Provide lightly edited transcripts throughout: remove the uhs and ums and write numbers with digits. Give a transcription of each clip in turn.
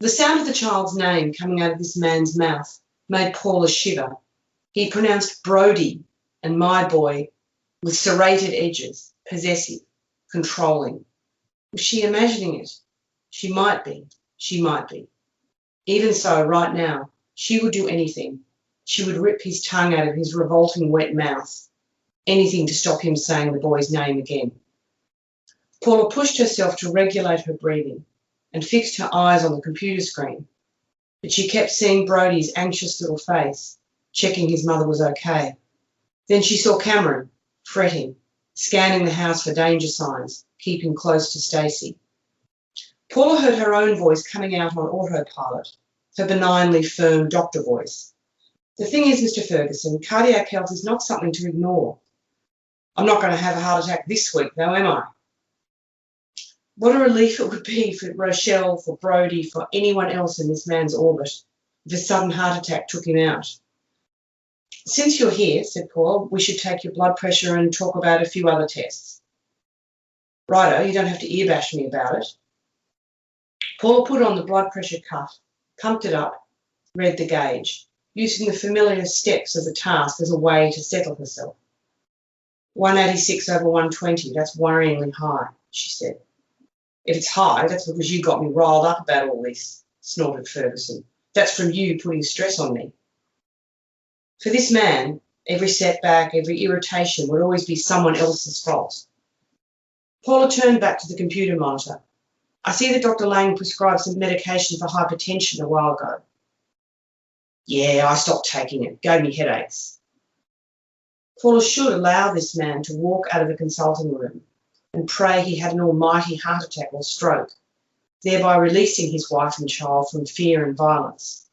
The sound of the child's name coming out of this man's mouth made Paula shiver. He pronounced Brody and my boy with serrated edges, possessive, controlling. Was she imagining it? She might be. She might be. Even so, right now, she would do anything. She would rip his tongue out of his revolting wet mouth. Anything to stop him saying the boy's name again. Paula pushed herself to regulate her breathing and fixed her eyes on the computer screen. But she kept seeing Brody's anxious little face, checking his mother was okay. Then she saw Cameron, fretting, scanning the house for danger signs, keeping close to Stacey. Paula heard her own voice coming out on autopilot, her benignly firm doctor voice. The thing is, Mr. Ferguson, cardiac health is not something to ignore. I'm not going to have a heart attack this week, though, am I? What a relief it would be for Rochelle, for Brody, for anyone else in this man's orbit if a sudden heart attack took him out. Since you're here, said Paula, we should take your blood pressure and talk about a few other tests. Righto, you don't have to earbash me about it. Paula put on the blood pressure cuff, pumped it up, read the gauge, using the familiar steps of the task as a way to settle herself. 186/120, that's worryingly high, she said. If it's high, that's because you got me riled up about all this, snorted Ferguson. That's from you putting stress on me. For this man, every setback, every irritation would always be someone else's fault. Paula turned back to the computer monitor. I see that Dr. Lang prescribed some medication for hypertension a while ago. Yeah, I stopped taking it. Gave me headaches. Paula should allow this man to walk out of the consulting room and pray he had an almighty heart attack or stroke, thereby releasing his wife and child from fear and violence.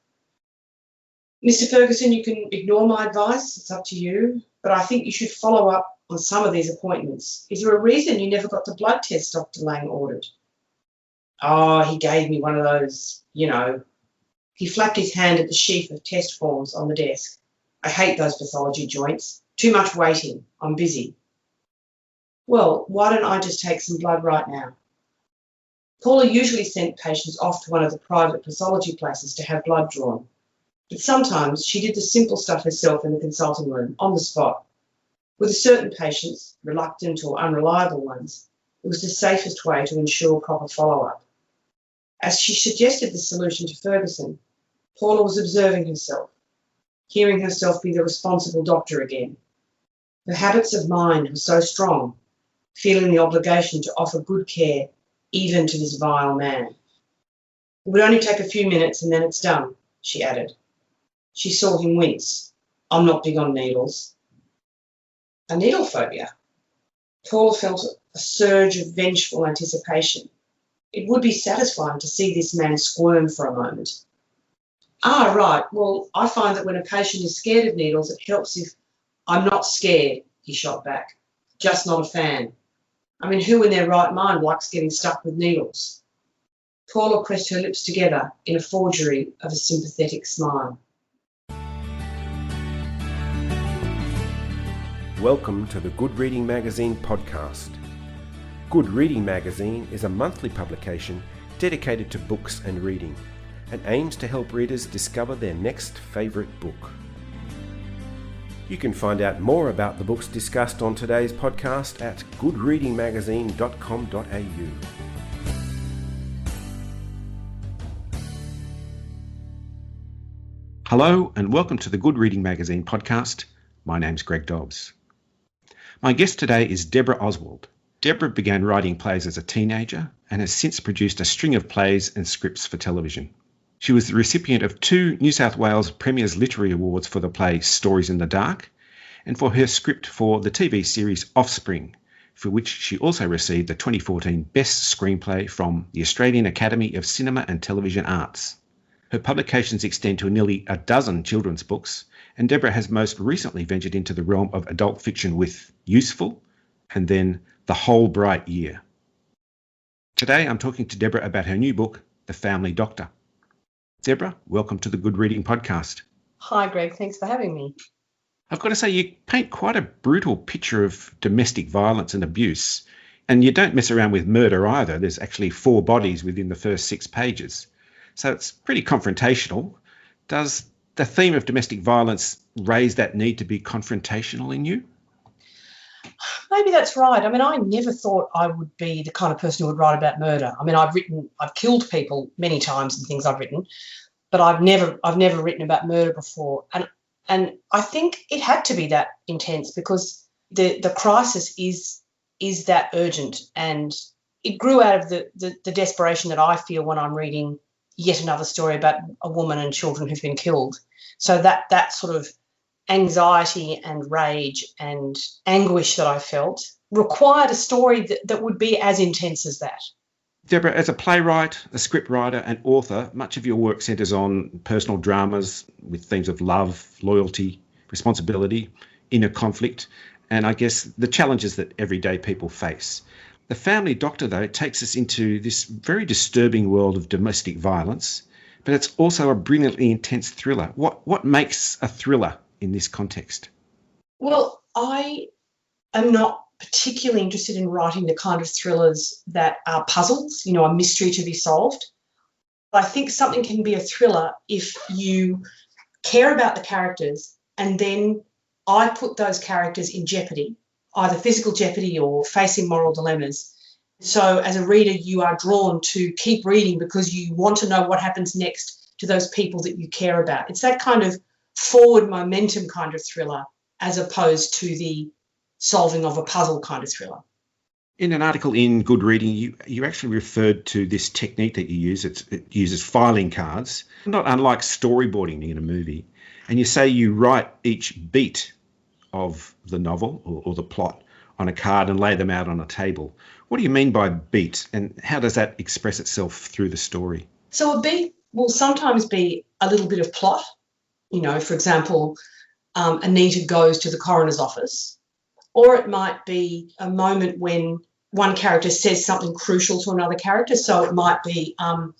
Mr. Ferguson, you can ignore my advice, it's up to you, but I think you should follow up on some of these appointments. Is there a reason you never got the blood test Dr. Lang ordered? Oh, he gave me one of those, He flapped his hand at the sheaf of test forms on the desk. I hate those pathology joints. Too much waiting. I'm busy. Well, why don't I just take some blood right now? Paula usually sent patients off to one of the private pathology places to have blood drawn, but sometimes she did the simple stuff herself in the consulting room, on the spot. With certain patients, reluctant or unreliable ones, it was the safest way to ensure proper follow-up. As she suggested the solution to Ferguson, Paula was observing herself, hearing herself be the responsible doctor again. Her habits of mind were so strong, feeling the obligation to offer good care even to this vile man. It would only take a few minutes and then it's done, she added. She saw him wince. I'm not big on needles. A needle phobia. Paula felt a surge of vengeful anticipation. It would be satisfying to see this man squirm for a moment. Ah, right. Well, I find that when a patient is scared of needles, it helps if I'm not scared, he shot back. Just not a fan. I mean, who in their right mind likes getting stuck with needles? Paula pressed her lips together in a forgery of a sympathetic smile. Welcome to the Good Reading Magazine podcast. Good Reading Magazine is a monthly publication dedicated to books and reading and aims to help readers discover their next favourite book. You can find out more about the books discussed on today's podcast at goodreadingmagazine.com.au. Hello and welcome to the Good Reading Magazine podcast. My name's Greg Dobbs. My guest today is Debra Oswald. Debra began writing plays as a teenager and has since produced a string of plays and scripts for television. She was the recipient of 2 New South Wales Premier's Literary Awards for the play Stories in the Dark and for her script for the TV series Offspring, for which she also received the 2014 Best Screenplay from the Australian Academy of Cinema and Television Arts. Her publications extend to nearly a dozen children's books, and Debra has most recently ventured into the realm of adult fiction with Useful and then The Whole Bright Year. Today I'm talking to Debra about her new book, The Family Doctor. Debra, welcome to the Good Reading podcast. Hi, Greg. Thanks for having me. I've got to say, you paint quite a brutal picture of domestic violence and abuse, and you don't mess around with murder either. There's actually 4 bodies within the first 6 pages. So it's pretty confrontational. Does the theme of domestic violence raise that need to be confrontational in you? Maybe that's right. I mean, I never thought I would be the kind of person who would write about murder. I mean, I've killed people many times in things I've written, but I've never written about murder before. And I think it had to be that intense because the crisis is that urgent, and it grew out of the desperation that I feel when I'm reading yet another story about a woman and children who've been killed. So that sort of anxiety and rage and anguish that I felt required a story that would be as intense as that. Debra, as a playwright, a scriptwriter and author, much of your work centres on personal dramas with themes of love, loyalty, responsibility, inner conflict, and I guess the challenges that everyday people face. The Family Doctor, though, takes us into this very disturbing world of domestic violence, but it's also a brilliantly intense thriller. What makes a thriller in this context? Well, I am not particularly interested in writing the kind of thrillers that are puzzles, a mystery to be solved. I think something can be a thriller if you care about the characters and then I put those characters in jeopardy, either physical jeopardy or facing moral dilemmas. So as a reader, you are drawn to keep reading because you want to know what happens next to those people that you care about. It's that kind of forward momentum kind of thriller as opposed to the solving of a puzzle kind of thriller. In an article in Good Reading, you actually referred to this technique that you use. It uses filing cards, not unlike storyboarding in a movie. And you say you write each beat of the novel or the plot on a card and lay them out on a table. What do you mean by beat, and how does that express itself through the story? So a beat will sometimes be a little bit of plot. For example, Anita goes to the coroner's office, or it might be a moment when one character says something crucial to another character. So it might be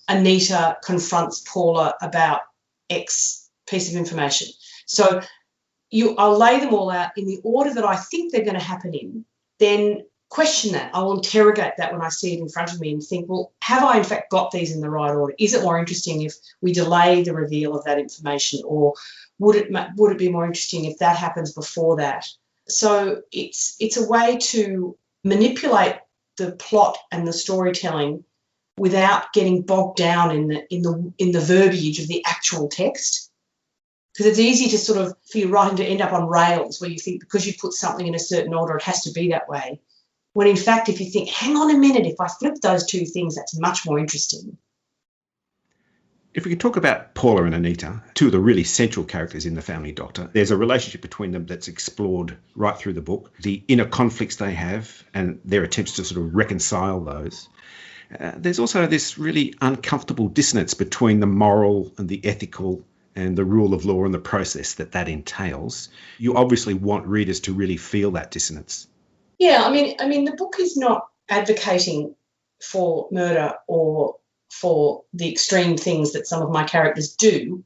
Anita confronts Paula about X piece of information. So I'll lay them all out in the order that I think they're going to happen in, then question that. I will interrogate that when I see it in front of me and think, well, have I in fact got these in the right order? Is it more interesting if we delay the reveal of that information, or would it be more interesting if that happens before that? So it's a way to manipulate the plot and the storytelling without getting bogged down in the verbiage of the actual text. Because it's easy to for your writing to end up on rails where you think because you put something in a certain order, it has to be that way. When in fact, if you think, hang on a minute, if I flip those two things, that's much more interesting. If we could talk about Paula and Anita, two of the really central characters in The Family Doctor, there's a relationship between them that's explored right through the book, the inner conflicts they have and their attempts to sort of reconcile those. There's also this really uncomfortable dissonance between the moral and the ethical and the rule of law and the process that entails. You obviously want readers to really feel that dissonance. Yeah, I mean, the book is not advocating for murder or for the extreme things that some of my characters do.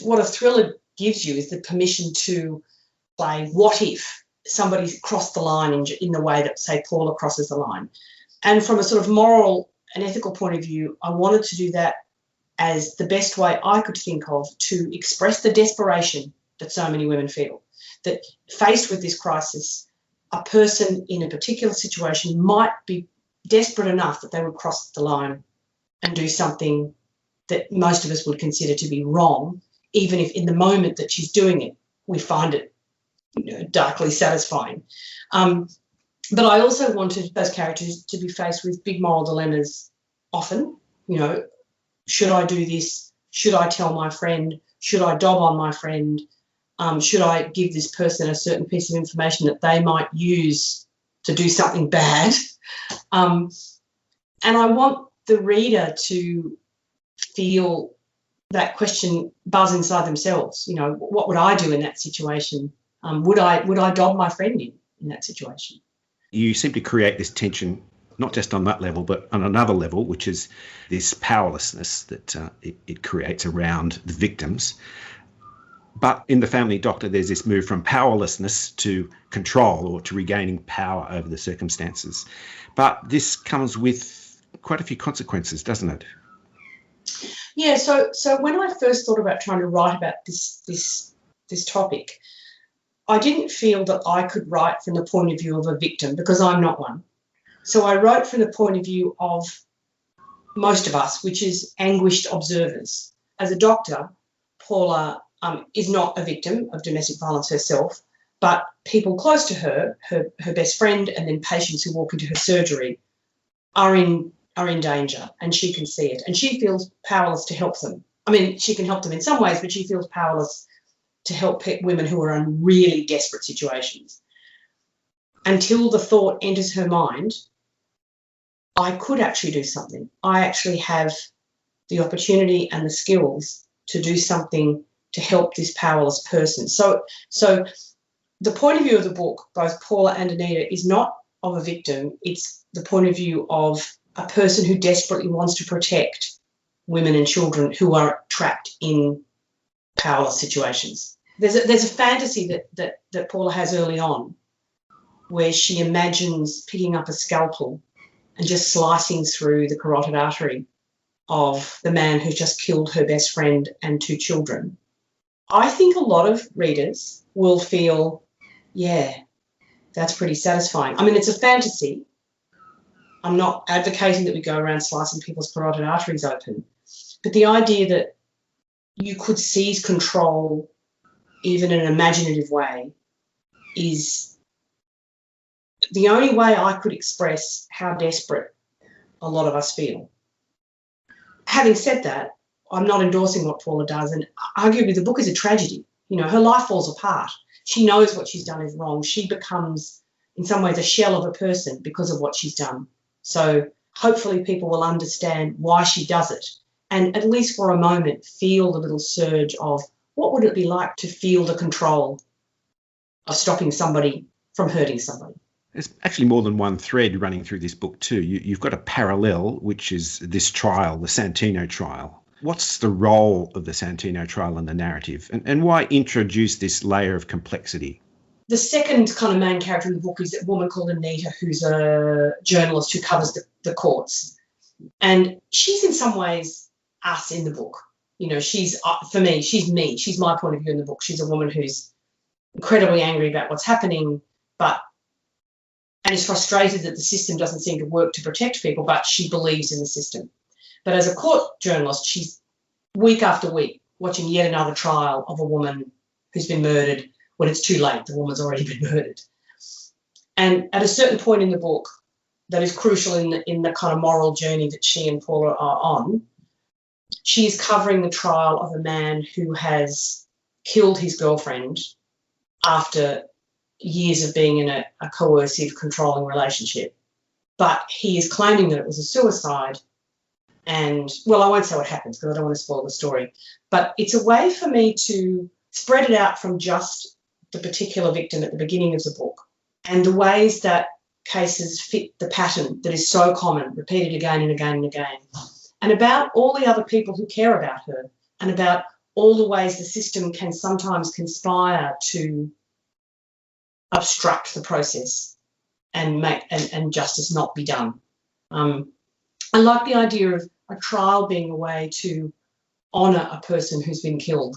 What a thriller gives you is the permission to play what if somebody crossed the line in the way that, say, Paula crosses the line. And from a sort of moral and ethical point of view, I wanted to do that as the best way I could think of to express the desperation that so many women feel, that faced with this crisis, a person in a particular situation might be desperate enough that they would cross the line and do something that most of us would consider to be wrong, even if in the moment that she's doing it, we find it darkly satisfying. But I also wanted those characters to be faced with big moral dilemmas often. Should I do this? Should I tell my friend? Should I dob on my friend? Should I give this person a certain piece of information that they might use to do something bad? And I want the reader to feel that question buzz inside themselves. What would I do in that situation? Would I dob my friend in that situation? You seem to create this tension, not just on that level, but on another level, which is this powerlessness that it creates around the victims. But in The Family Doctor, there's this move from powerlessness to control or to regaining power over the circumstances. But this comes with quite a few consequences, doesn't it? Yeah, so when I first thought about trying to write about this topic, I didn't feel that I could write from the point of view of a victim because I'm not one. So I wrote from the point of view of most of us, which is anguished observers. As a doctor, Paula is not a victim of domestic violence herself, but people close to her best friend, and then patients who walk into her surgery are in danger, and she can see it, and she feels powerless to help them. I mean, she can help them in some ways, but she feels powerless to help women who are in really desperate situations. Until the thought enters her mind, I could actually do something. I actually have the opportunity and the skills to do something to help this powerless person. So the point of view of the book, both Paula and Anita, is not of a victim. It's the point of view of a person who desperately wants to protect women and children who are trapped in powerless situations. There's a fantasy that Paula has early on where she imagines picking up a scalpel and just slicing through the carotid artery of the man who just killed her best friend and 2 children. I think a lot of readers will feel, yeah, that's pretty satisfying. I mean, it's a fantasy. I'm not advocating that we go around slicing people's carotid arteries open, but the idea that you could seize control even in an imaginative way is the only way I could express how desperate a lot of us feel. Having said that, I'm not endorsing what Paula does, and arguably the book is a tragedy. You know, her life falls apart. She knows what she's done is wrong. She becomes, in some ways, a shell of a person because of what she's done. So hopefully people will understand why she does it, and at least for a moment feel the little surge of what would it be like to feel the control of stopping somebody from hurting somebody. There's actually more than one thread running through this book too. You've got a parallel, which is this trial, the Santino trial. What's the role of the Santino trial in the narrative, and why introduce this layer of complexity? The second kind of main character in the book is a woman called Anita, who's a journalist who covers the courts. And she's in some ways us in the book. You know, she's, for me, she's me. She's my point of view in the book. She's a woman who's incredibly angry about what's happening, and is frustrated that the system doesn't seem to work to protect people, but she believes in the system. But as a court journalist, she's week after week watching yet another trial of a woman who's been murdered when it's too late. The woman's already been murdered. And at a certain point in the book that is crucial in the kind of moral journey that she and Paula are on, she is covering the trial of a man who has killed his girlfriend after years of being in a coercive, controlling relationship. But he is claiming that it was a suicide. And, well, I won't say what happens because I don't want to spoil the story. But it's a way for me to spread it out from just the particular victim at the beginning of the book and the ways that cases fit the pattern that is so common, repeated again and again and again, and about all the other people who care about her and about all the ways the system can sometimes conspire to obstruct the process and make and justice not be done. I like the idea of a trial being a way to honour a person who's been killed.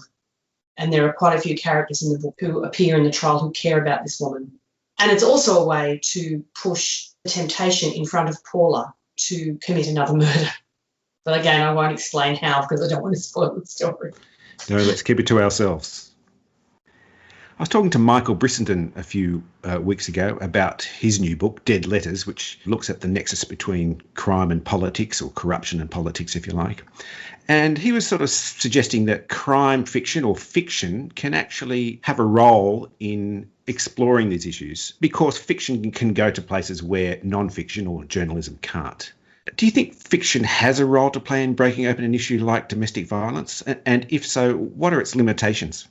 And there are quite a few characters in the book who appear in the trial who care about this woman. And it's also a way to push the temptation in front of Paula to commit another murder. But again, I won't explain how because I don't want to spoil the story. No, let's keep it to ourselves. I was talking to Michael Brissenden a few weeks ago about his new book, Dead Letters, which looks at the nexus between crime and politics, or corruption and politics, if you like. And he was sort of suggesting that crime fiction or fiction can actually have a role in exploring these issues because fiction can go to places where non-fiction or journalism can't. Do you think fiction has a role to play in breaking open an issue like domestic violence? And if so, what are its limitations?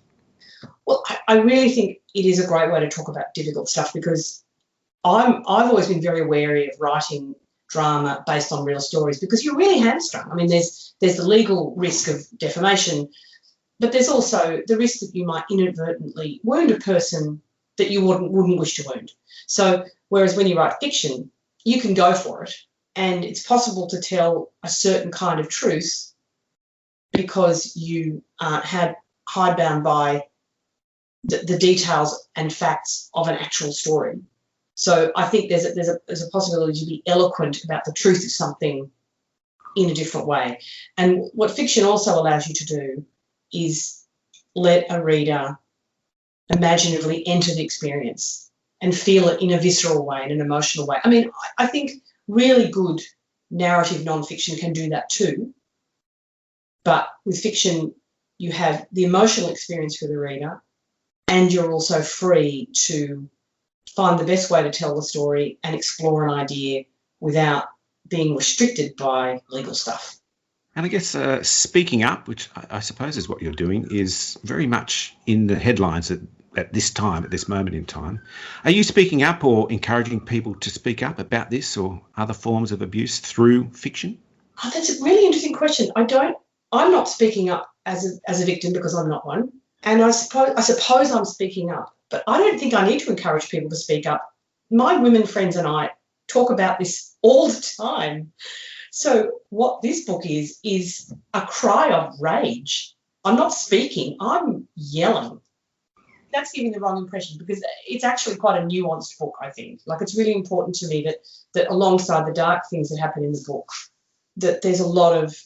Well, I really think it is a great way to talk about difficult stuff because I've always been very wary of writing drama based on real stories because you're really hamstrung. I mean, there's the legal risk of defamation, but there's also the risk that you might inadvertently wound a person that you wouldn't wish to wound. So whereas when you write fiction, you can go for it and it's possible to tell a certain kind of truth because you aren't hidebound by the details and facts of an actual story. So I think there's a possibility to be eloquent about the truth of something in a different way. And what fiction also allows you to do is let a reader imaginatively enter the experience and feel it in a visceral way, in an emotional way. I mean, I think really good narrative nonfiction can do that too. But with fiction, you have the emotional experience for the reader, and you're also free to find the best way to tell the story and explore an idea without being restricted by legal stuff. And I guess speaking up, which I suppose is what you're doing, is very much in the headlines at this time, at this moment in time. Are you speaking up or encouraging people to speak up about this or other forms of abuse through fiction? Oh, that's a really interesting question. I'm not speaking up as a victim because I'm not one. And I suppose I'm speaking up, but I don't think I need to encourage people to speak up. My women friends and I talk about this all the time. So what this book is a cry of rage. I'm not speaking, I'm yelling. That's giving the wrong impression because it's actually quite a nuanced book, I think. Like, it's really important to me that alongside the dark things that happen in the book, that there's a lot of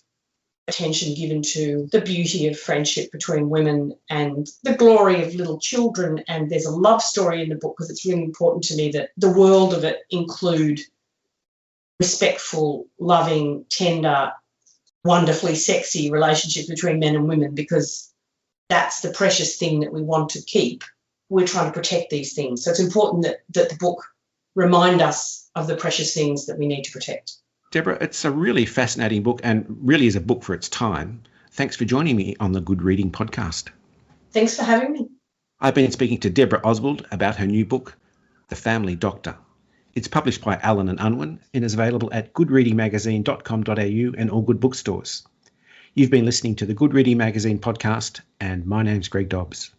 attention given to the beauty of friendship between women and the glory of little children. And there's a love story in the book because it's really important to me that the world of it include respectful, loving, tender, wonderfully sexy relationships between men and women, because that's the precious thing that we want to keep. We're trying to protect these things. So it's important that the book remind us of the precious things that we need to protect. Debra, it's a really fascinating book and really is a book for its time. Thanks for joining me on the Good Reading podcast. Thanks for having me. I've been speaking to Debra Oswald about her new book, The Family Doctor. It's published by Allen & Unwin and is available at goodreadingmagazine.com.au and all good bookstores. You've been listening to the Good Reading Magazine podcast, and my name's Greg Dobbs.